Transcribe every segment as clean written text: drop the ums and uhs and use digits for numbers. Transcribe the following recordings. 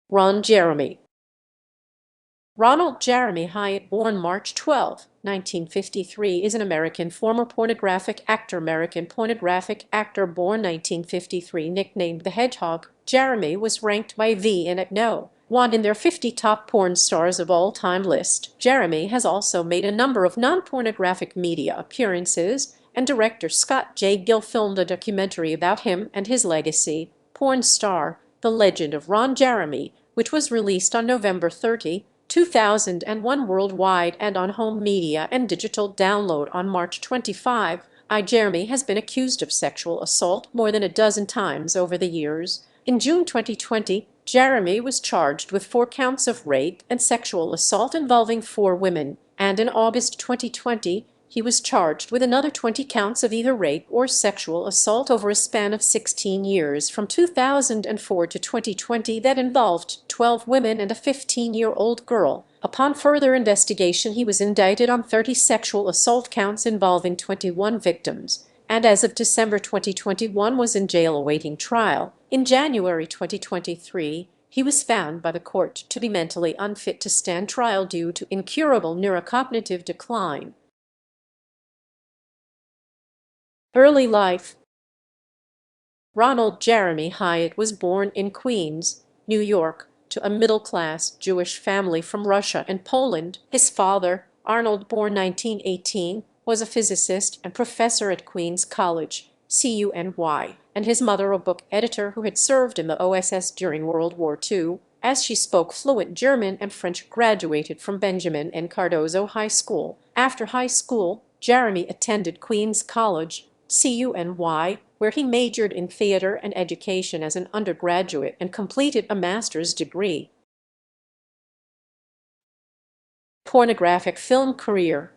Ron Jeremy. Ronald Jeremy Hyatt, born March 12, 1953, is an American former pornographic actor. Born 1953, nicknamed the Hedgehog. Jeremy was ranked by V and at No. 1 in their 50 top porn stars of all time list. Jeremy has also made a number of non-pornographic media appearances, and director Scott J. Gill filmed a documentary about him and his legacy. Porn star, The Legend of Ron Jeremy, which was released on November 30, 2001 worldwide and on home media and digital download on March 25. Jeremy has been accused of sexual assault more than a dozen times over the years. In June 2020, Jeremy was charged with 4 counts of rape and sexual assault involving 4 women, and in August 2020, he was charged with another 20 counts of either rape or sexual assault over a span of 16 years from 2004 to 2020 that involved 12 women and a 15-year-old girl. Upon further investigation, he was indicted on 30 sexual assault counts involving 21 victims, and as of December 2021 was in jail awaiting trial. In January 2023, he was found by the court to be mentally unfit to stand trial due to incurable neurocognitive decline. Early life. Ronald Jeremy Hyatt was born in Queens, New York, to a middle-class Jewish family from Russia and Poland. His father, Arnold, born 1918, was a physicist and professor at Queens College, CUNY, and his mother a book editor who had served in the OSS during World War II. As she spoke fluent German and French, graduated from Benjamin N. Cardozo High School. After high school, Jeremy attended Queens College, CUNY, where he majored in theater and education as an undergraduate and completed a master's degree. Pornographic film career.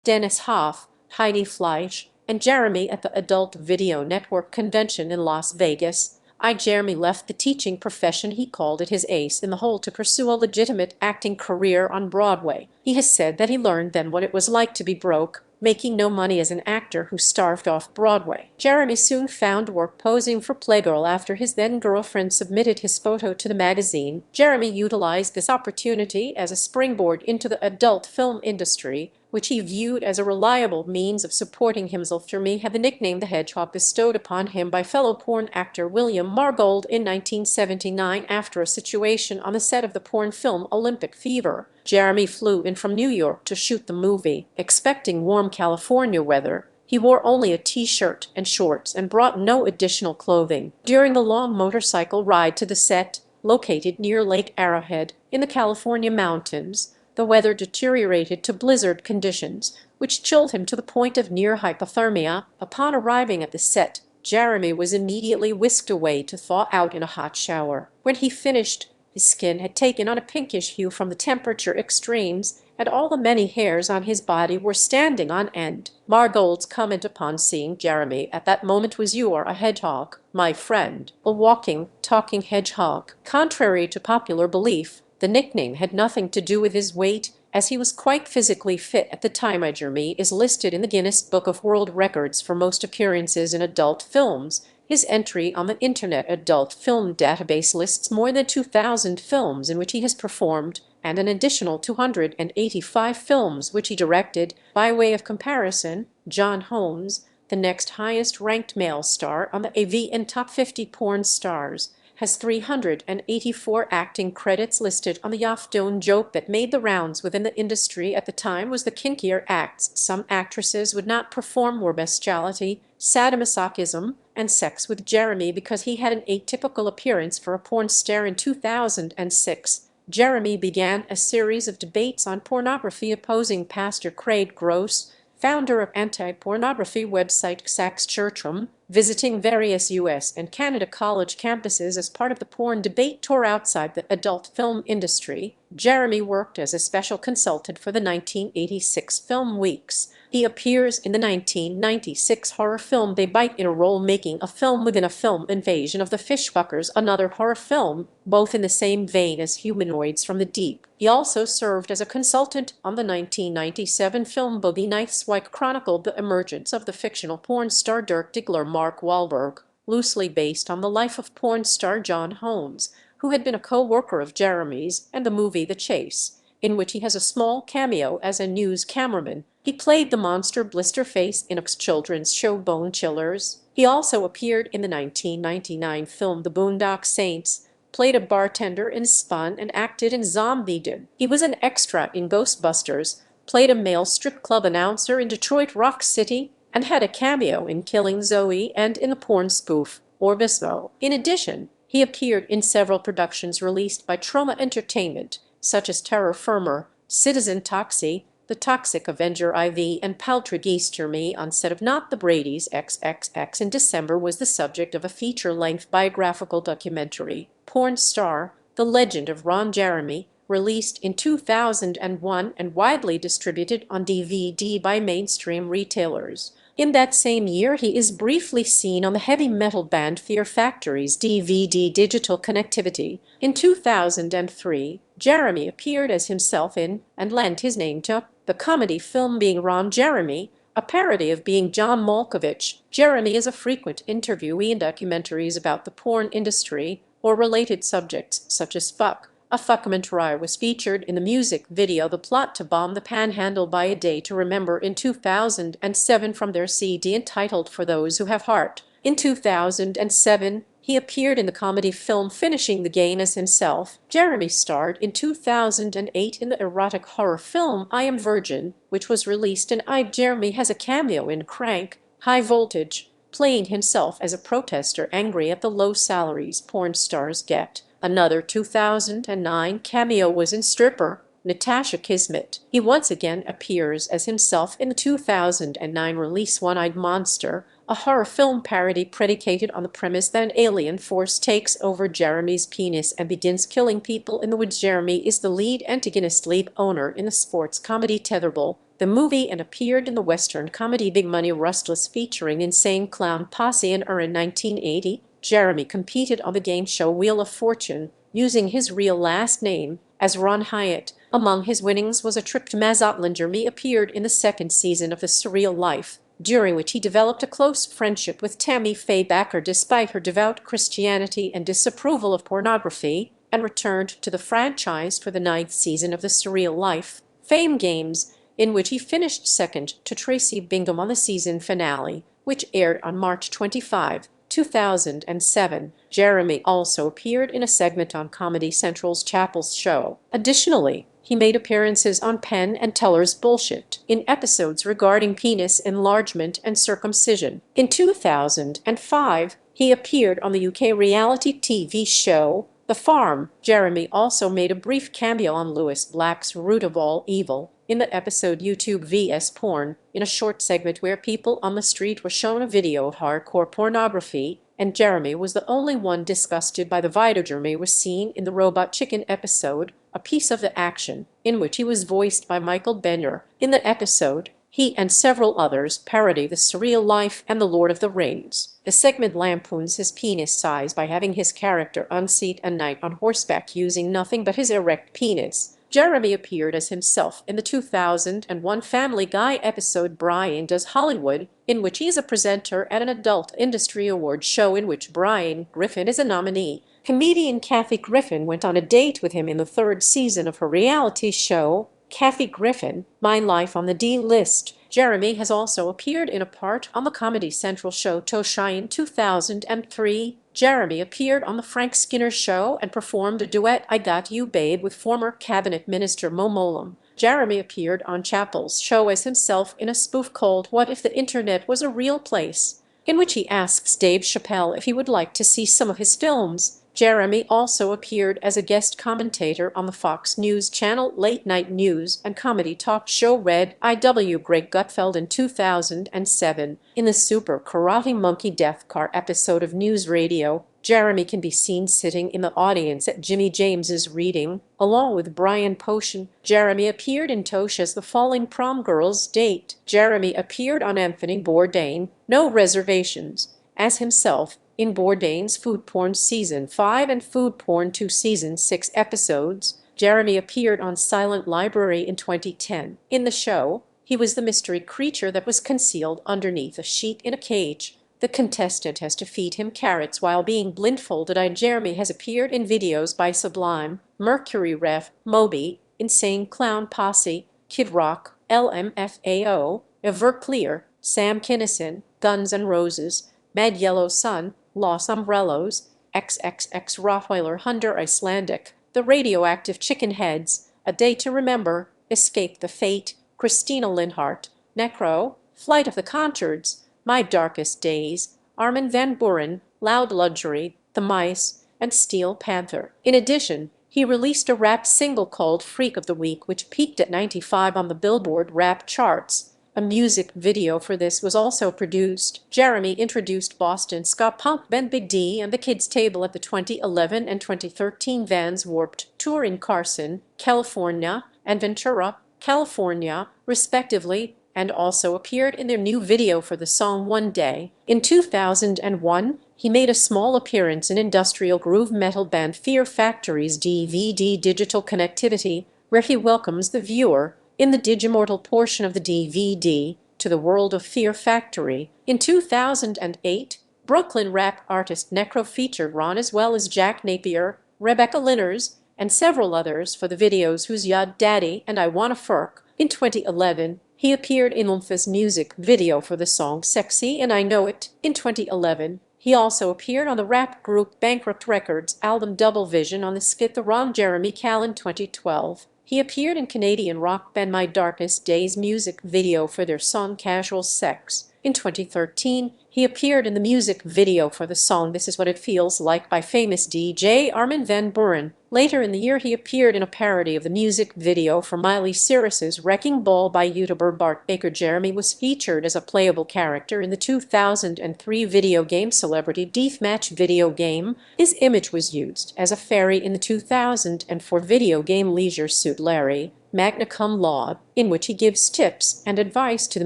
Dennis Hoff, Heidi Fleisch, and Jeremy at the Adult Video Network convention in Las Vegas. Jeremy left the teaching profession, he called it his ace in the hole, to pursue a legitimate acting career on Broadway. He has said that he learned then what it was like to be broke, making no money as an actor who starved off Broadway. Jeremy soon found work posing for Playgirl after his then-girlfriend submitted his photo to the magazine. Jeremy utilized this opportunity as a springboard into the adult film industry, which he viewed as a reliable means of supporting himself. Jeremy had the nickname the Hedgehog bestowed upon him by fellow porn actor William Margold in 1979 after a situation on the set of the porn film Olympic Fever. Jeremy flew in from New York to shoot the movie. Expecting warm California weather, he wore only a t-shirt and shorts and brought no additional clothing. During the long motorcycle ride to the set, located near Lake Arrowhead in the California mountains, the weather deteriorated to blizzard conditions, which chilled him to the point of near hypothermia. Upon arriving at the set, Jeremy was immediately whisked away to thaw out in a hot shower. When he finished, his skin had taken on a pinkish hue from the temperature extremes, and all the many hairs on his body were standing on end. Margold's comment upon seeing Jeremy at that moment was, "You are a hedgehog, my friend, a walking, talking hedgehog." Contrary to popular belief, the nickname had nothing to do with his weight, as he was quite physically fit at the time. Jeremy is listed in the Guinness Book of World Records for most appearances in adult films. His entry on the Internet Adult Film Database lists more than 2,000 films in which he has performed, and an additional 285 films which he directed. By way of comparison, John Holmes, the next highest-ranked male star on the AVN Top 50 Porn Stars, has 384 acting credits listed on the Yafdone. Joke that made the rounds within the industry at the time was the kinkier acts some actresses would not perform were bestiality, sadomasochism, and sex with Jeremy because he had an atypical appearance for a porn star. In 2006, Jeremy began a series of debates on pornography, opposing Pastor Craig Gross, founder of anti-pornography website Sax Churchum, visiting various U.S. and Canada college campuses as part of the porn debate tour. Outside the adult film industry, Jeremy worked as a special consultant for the 1986 Film Weeks. He appears in the 1996 horror film They Bite in a role making a film within a film, Invasion of the Fishfuckers, another horror film, both in the same vein as Humanoids from the Deep. He also served as a consultant on the 1997 film Boogie Nights, which chronicled the emergence of the fictional porn star Dirk Diggler. Mark Wahlberg, loosely based on the life of porn star John Holmes, who had been a co-worker of Jeremy's, and the movie The Chase, in which he has a small cameo as a news cameraman. He played the monster Blisterface in a children's show Bone Chillers. He also appeared in the 1999 film The Boondock Saints, played a bartender in Spun, and acted in Zombieden. He was an extra in Ghostbusters, played a male strip club announcer in Detroit Rock City, and had a cameo in Killing Zoe and in the porn spoof Orbismo. In addition, he appeared in several productions released by Troma Entertainment, such as Terror Firmer, Citizen Toxie, The Toxic Avenger IV, and Poltergeist Me on set of Not the Brady's XXX. In December was the subject of a feature-length biographical documentary, Porn Star, The Legend of Ron Jeremy, released in 2001 and widely distributed on DVD by mainstream retailers. In that same year, he is briefly seen on the heavy metal band Fear Factory's DVD digital connectivity. In 2003, Jeremy appeared as himself in, and lent his name to, the comedy film Being Ron Jeremy, a parody of Being John Malkovich. Jeremy is a frequent interviewee in documentaries about the porn industry or related subjects such as fuck. A documentary was featured in the music video The Plot to Bomb the Panhandle by A Day to Remember in 2007 from their CD entitled For Those Who Have Heart. In 2007, he appeared in the comedy film Finishing the Game as himself. Jeremy starred in 2008 in the erotic horror film I Am Virgin, which was released in Jeremy has a cameo in Crank, High Voltage, playing himself as a protester angry at the low salaries porn stars get. Another 2009 cameo was in Stripper, Natasha Kismet. He once again appears as himself in the 2009 release One-Eyed Monster, a horror film parody predicated on the premise that an alien force takes over Jeremy's penis and begins killing people in the woods. Jeremy is the lead antagonist lead owner in the sports comedy Tetherball, the movie, and appeared in the western comedy Big Money Rustless featuring Insane Clown Posse in 1980. Jeremy competed on the game show Wheel of Fortune, using his real last name as Ron Hyatt. Among his winnings was a trip to Mazatlan. Jeremy appeared in the second season of The Surreal Life, during which he developed a close friendship with Tammy Faye Bakker despite her devout Christianity and disapproval of pornography, and returned to the franchise for the 9th season of The Surreal Life, Fame Games, in which he finished second to Tracy Bingham on the season finale, which aired on March 25, 2007. Jeremy also appeared in a segment on Comedy Central's Chapel's Show. Additionally, he made appearances on Penn and Teller's Bullshit in episodes regarding penis enlargement and circumcision. In 2005, he appeared on the UK reality TV show The Farm. Jeremy also made a brief cameo on Lewis Black's Root of All Evil in the episode YouTube vs. Porn, in a short segment where people on the street were shown a video of hardcore pornography, and Jeremy was the only one disgusted by the video. Jeremy was seen in the Robot Chicken episode, A Piece of the Action, in which he was voiced by Michael Benner. In the episode, he and several others parody The Surreal Life and The Lord of the Rings. The segment lampoons his penis size by having his character unseat a knight on horseback using nothing but his erect penis. Jeremy appeared as himself in the 2001 Family Guy episode Brian Does Hollywood, in which he is a presenter at an adult industry award show in which Brian Griffin is a nominee. Comedian Kathy Griffin went on a date with him in the 3rd season of her reality show, Kathy Griffin, My Life on the D-List. Jeremy has also appeared in a part on the Comedy Central show Tosha in 2003. Jeremy appeared on The Frank Skinner Show and performed a duet I Got You Babe with former cabinet minister Mo Mowlam. Jeremy appeared on Chapel's Show as himself in a spoof called What If the Internet Was a Real Place, in which he asks Dave Chappelle if he would like to see some of his films. Jeremy also appeared as a guest commentator on the Fox News Channel late night news and comedy talk show Red IW Greg Gutfeld in 2007. In the Super Karate Monkey Death Car episode of News Radio, Jeremy can be seen sitting in the audience at Jimmy James's reading, along with Brian Posehn. Jeremy appeared in Tosha's The Falling Prom Girls Date. Jeremy appeared on Anthony Bourdain, No Reservations, as himself, in Bourdain's Food Porn Season 5 and Food Porn 2 Season 6 episodes. Jeremy appeared on Silent Library in 2010. In the show, he was the mystery creature that was concealed underneath a sheet in a cage. The contestant has to feed him carrots while being blindfolded. Jeremy has appeared in videos by Sublime, Mercury Rev, Moby, Insane Clown Posse, Kid Rock, LMFAO, Everclear, Sam Kinison, Guns N' Roses, Mad Yellow Sun, Los Umbrellos, XXX Rottweiler Hunter Icelandic, The Radioactive Chickenheads, A Day to Remember, Escape the Fate, Christina Linhart, Necro, Flight of the Conchords, My Darkest Days, Armin van Buuren, Loud Luxury, The Mice, and Steel Panther. In addition, he released a rap single called Freak of the Week, which peaked at 95 on the Billboard rap charts. A music video for this was also produced. Jeremy introduced Boston ska punk band Big D and the Kids Table at the 2011 and 2013 Vans Warped Tour in Carson, California, and Ventura, California, respectively, and also appeared in their new video for the song One Day. In 2001, he made a small appearance in industrial groove metal band Fear Factory's DVD Digital Connectivity, where he welcomes the viewer, in the Digimortal portion of the DVD, to the world of Fear Factory. In 2008, Brooklyn rap artist Necro featured Ron as well as Jack Napier, Rebecca Linners, and several others for the videos Who's Ya Daddy and I Wanna Furk. In 2011, he appeared in Lumpha's music video for the song Sexy and I Know It. In 2011, he also appeared on the rap group Bankrupt Records' album Double Vision on the skit The Ron Jeremy Cal. In 2012. He appeared in Canadian rock band My Darkest Days music video for their song Casual Sex. In 2013, he appeared in the music video for the song This Is What It Feels Like by famous DJ Armin van Buuren. Later in the year, he appeared in a parody of the music video for Miley Cyrus's Wrecking Ball by YouTuber Bart Baker. Jeremy was featured as a playable character in the 2003 video game Celebrity Deathmatch video game. His image was used as a fairy in the 2004 video game Leisure Suit Larry, Magna Cum Laude, in which he gives tips and advice to the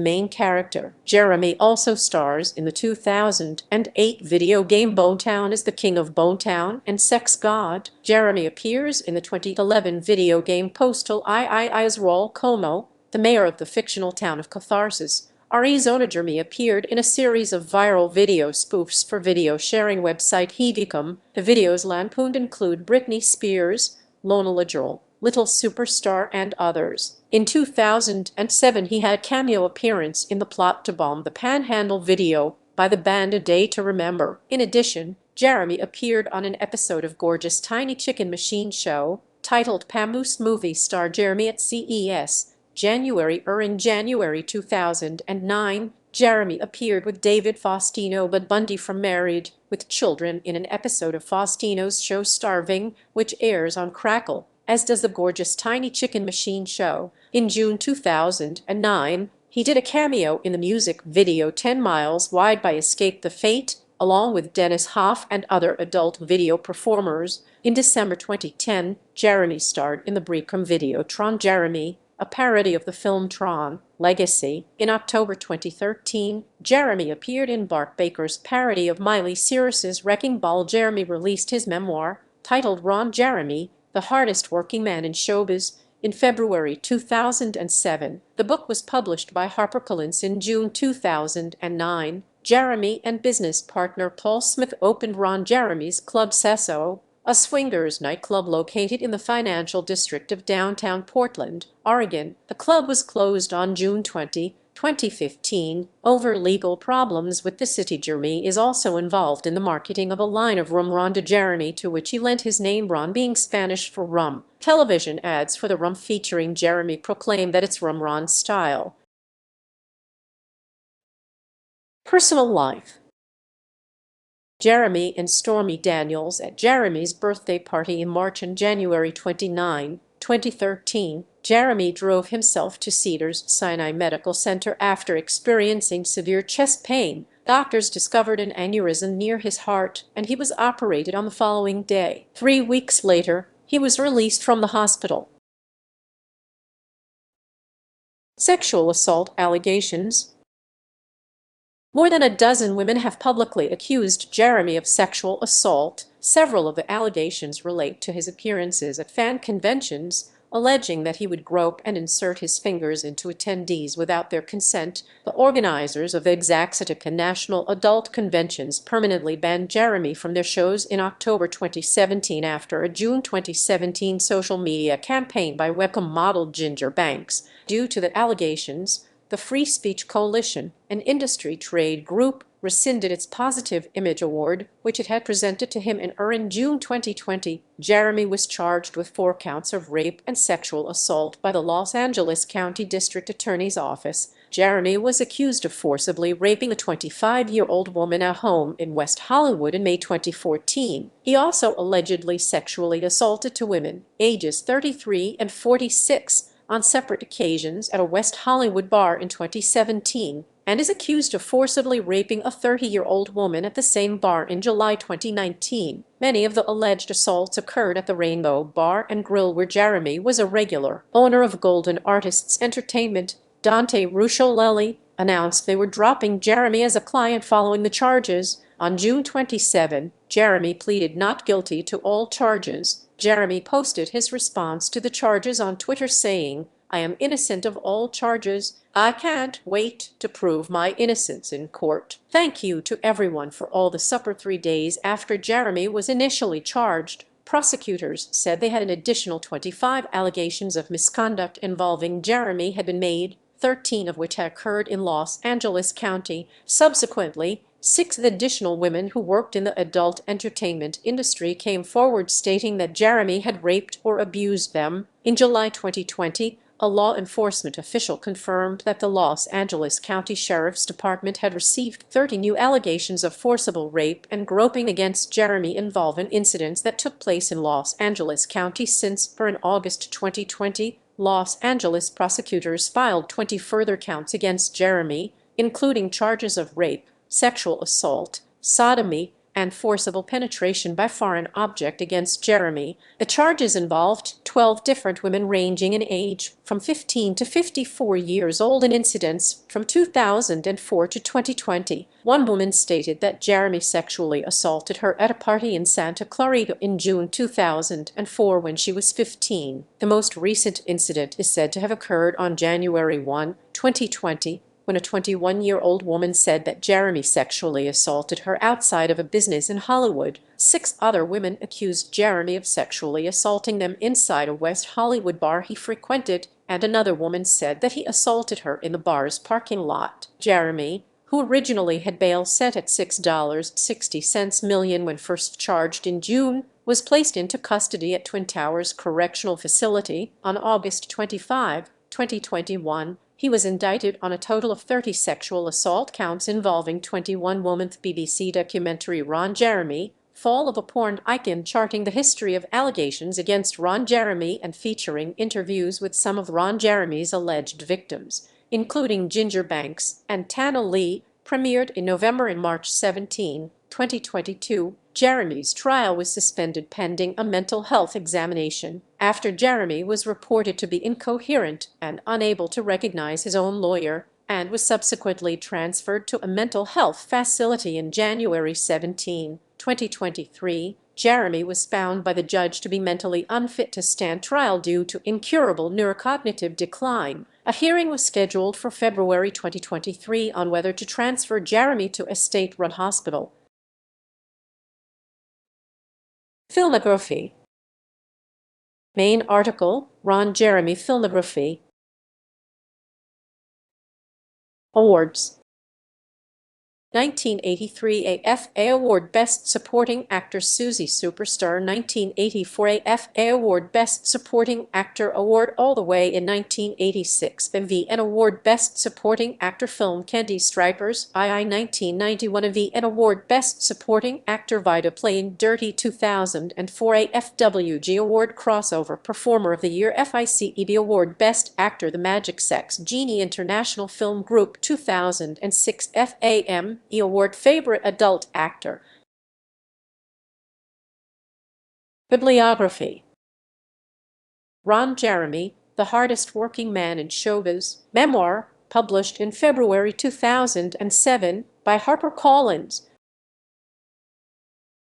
main character. Jeremy also stars in the 2008 video game Bonetown as the King of Bonetown and Sex God. Jeremy appears in the 2011 video game Postal as Raul Como, the mayor of the fictional town of Catharsis. Arizona. Jeremy appeared in a series of viral video spoofs for video sharing website Heavicum. The videos lampooned include Britney Spears, Lona LaJoel, Little Superstar, and others. In 2007, he had a cameo appearance in the Plot to Bomb the Panhandle video by the band A Day to Remember. In addition, Jeremy appeared on an episode of Gorgeous Tiny Chicken Machine Show titled Pamoose Movie Star Jeremy at CES. In January 2009, Jeremy appeared with David Faustino Bud Bundy from Married with Children in an episode of Faustino's show Starving, which airs on Crackle, as does the Gorgeous Tiny Chicken Machine Show. In June 2009, he did a cameo in the music video 10 Miles Wide by Escape the Fate, along with Dennis Hoff and other adult video performers. In December 2010, Jeremy starred in the Brecum video Tron Jeremy, a parody of the film Tron Legacy. In October 2013, Jeremy appeared in Bart Baker's parody of Miley Cyrus's Wrecking Ball. Jeremy released his memoir, titled Ron Jeremy, The Hardest Working Man in Showbiz, in February 2007. The book was published by HarperCollins in June 2009. Jeremy and business partner Paul Smith opened Ron Jeremy's Club Sesso, a swingers nightclub located in the financial district of downtown Portland, Oregon. The club was closed on June 20, 2015, over legal problems with the city. Jeremy is also involved in the marketing of a line of rum Ron de Jeremy, to which he lent his name, Ron being Spanish for rum. Television ads for the rum featuring Jeremy proclaim that it's Rum Ron style. Personal life. Jeremy and Stormy Daniels. At Jeremy's birthday party in March and January 29, 2013, Jeremy drove himself to Cedars-Sinai Medical Center after experiencing severe chest pain. Doctors discovered an aneurysm near his heart, and he was operated on the following day. 3 weeks later, he was released from the hospital. Sexual assault allegations. More than a dozen women have publicly accused Jeremy of sexual assault. Several of the allegations relate to his appearances at fan conventions, alleging that he would grope and insert his fingers into attendees without their consent. The organizers of the Exaxetica National Adult Conventions permanently banned Jeremy from their shows in October 2017 after a June 2017 social media campaign by webcam model Ginger Banks. Due to the allegations, the Free Speech Coalition, an industry trade group, rescinded its Positive Image Award, which it had presented to him in June 2020. Jeremy was charged with 4 counts of rape and sexual assault by the Los Angeles County District Attorney's Office. Jeremy was accused of forcibly raping a 25-year-old woman at home in West Hollywood in May 2014. He also allegedly sexually assaulted 2 women, ages 33 and 46, on separate occasions at a West Hollywood bar in 2017, and is accused of forcibly raping a 30-year-old woman at the same bar in July 2019. Many of the alleged assaults occurred at the Rainbow Bar and Grill, where Jeremy was a regular. Owner of Golden Artists Entertainment, Dante Rusciolelli, announced they were dropping Jeremy as a client following the charges. On June 27, Jeremy pleaded not guilty to all charges. Jeremy posted his response to the charges on Twitter saying, "I am innocent of all charges. I can't wait to prove my innocence in court. Thank you to everyone for all the support." 3 days after Jeremy was initially charged, prosecutors said they had an additional 25 allegations of misconduct involving Jeremy had been made, 13 of which had occurred in Los Angeles County. Subsequently, 6 additional women who worked in the adult entertainment industry came forward stating that Jeremy had raped or abused them. In July 2020, a law enforcement official confirmed that the Los Angeles County Sheriff's Department had received 30 new allegations of forcible rape and groping against Jeremy involving incidents that took place in Los Angeles County since. In August 2020, Los Angeles prosecutors filed 20 further counts against Jeremy, including charges of rape, sexual assault, sodomy, and forcible penetration by foreign object against Jeremy. The charges involved 12 different women ranging in age from 15 to 54 years old in incidents from 2004 to 2020. One woman stated that Jeremy sexually assaulted her at a party in Santa Clarita in June 2004 when she was 15. The most recent incident is said to have occurred on January 1, 2020, when a 21-year-old woman said that Jeremy sexually assaulted her outside of a business in Hollywood. 6 other women accused Jeremy of sexually assaulting them inside a West Hollywood bar he frequented, and another woman said that he assaulted her in the bar's parking lot. Jeremy, who originally had bail set at $6.60 million when first charged in June, was placed into custody at Twin Towers Correctional Facility on August 25, 2021. He was indicted on a total of 30 sexual assault counts involving 21 women. BBC documentary Ron Jeremy, Fall of a Porn Icon, charting the history of allegations against Ron Jeremy and featuring interviews with some of Ron Jeremy's alleged victims, including Ginger Banks and Tana Lee, premiered in November and March 17, 2022. Jeremy's trial was suspended pending a mental health examination after Jeremy was reported to be incoherent and unable to recognize his own lawyer, and was subsequently transferred to a mental health facility in January 17, 2023. Jeremy was found by the judge to be mentally unfit to stand trial due to incurable neurocognitive decline. A hearing was scheduled for February 2023 on whether to transfer Jeremy to a state-run hospital. Filmography. Main article, Ron Jeremy filmography. Awards. 1983 AFA Award Best Supporting Actor Susie Superstar. 1984 AFA Award Best Supporting Actor Award all the way in 1986 VN Award Best Supporting Actor Film Candy Stripers. II 1991 VN Award Best Supporting Actor Vida Playing Dirty. 2004 AFWG Award Crossover Performer of the Year. FICEB Award Best Actor The Magic Sex Genie International Film Group. 2006 FAM Award Favorite Adult Actor. Bibliography. Ron Jeremy, The Hardest Working Man in Showbiz. Memoir, published in February 2007 by HarperCollins.